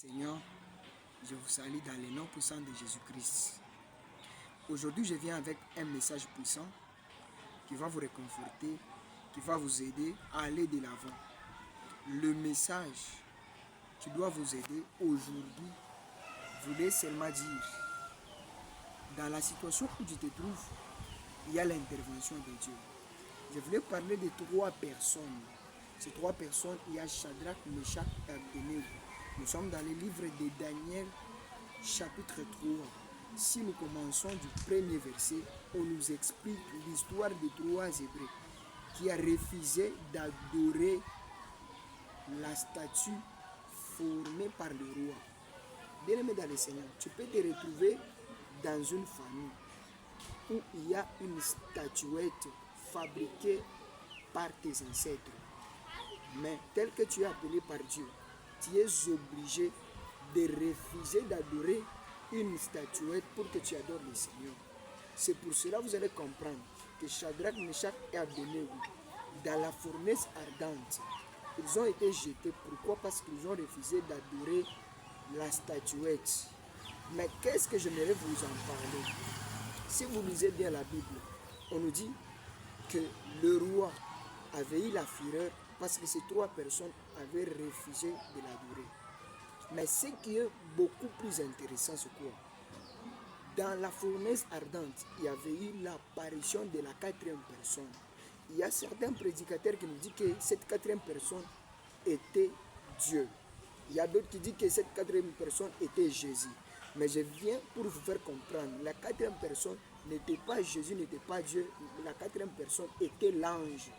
Seigneur, je vous salue dans le nom puissant de Jésus-Christ. Aujourd'hui, je viens avec un message puissant qui va vous réconforter, qui va vous aider à aller de l'avant. Le message qui doit vous aider aujourd'hui voulait seulement dire, dans la situation où tu te trouves, il y a l'intervention de Dieu. Je voulais parler de 3 personnes. Ces 3 personnes, il y a Shadrach, Meshach et Abednego. Nous sommes dans le livre de Daniel, chapitre 3. Si nous commençons du premier verset, on nous explique l'histoire de 3 Hébreux qui a refusé d'adorer la statue formée par le roi. Bien-aimé dans le Seigneur, tu peux te retrouver dans une famille où il y a une statuette fabriquée par tes ancêtres. Mais tel que tu es appelé par Dieu, tu es obligé de refuser d'adorer une statuette pour que tu adores le Seigneur. C'est pour cela que vous allez comprendre que Shadrach, Meshach et Abednego, dans la fournaise ardente, ils ont été jetés. Pourquoi? Parce qu'ils ont refusé d'adorer la statuette. Mais qu'est-ce que j'aimerais vous en parler? Si vous lisez bien la Bible, on nous dit que le roi avait eu la fureur parce que ces 3 personnes avaient refusé de l'adorer. Mais ce qui est beaucoup plus intéressant, c'est quoi? Dans la fournaise ardente, il y avait eu l'apparition de la 4e personne. Il y a certains prédicateurs qui nous disent que cette 4e personne était Dieu. Il y a d'autres qui disent que cette 4e personne était Jésus. Mais je viens pour vous faire comprendre, la 4e personne n'était pas Jésus, n'était pas Dieu. La 4e personne était l'ange.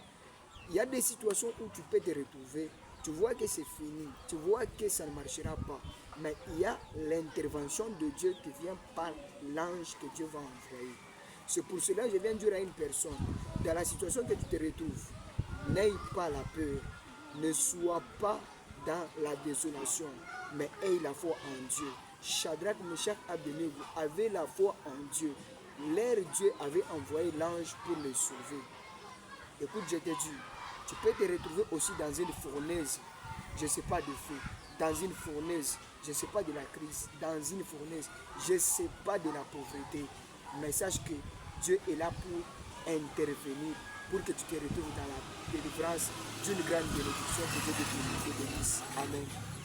Il y a des situations où tu peux te retrouver, tu vois que c'est fini, tu vois que ça ne marchera pas. Mais il y a l'intervention de Dieu qui vient par l'ange que Dieu va envoyer. C'est pour cela que je viens dire à une personne, dans la situation que tu te retrouves, n'aie pas la peur, ne sois pas dans la désolation, mais aie la foi en Dieu. Shadrach, Meshach, Abednego avaient la foi en Dieu. Leur Dieu avait envoyé l'ange pour les sauver. Écoute, je te dis, tu peux te retrouver aussi dans une fournaise, je ne sais pas de feu, dans une fournaise, je ne sais pas de la crise, dans une fournaise, je ne sais pas de la pauvreté. Mais sache que Dieu est là pour intervenir, pour que tu te retrouves dans la délivrance d'une grande bénédiction que Dieu te bénisse. Amen.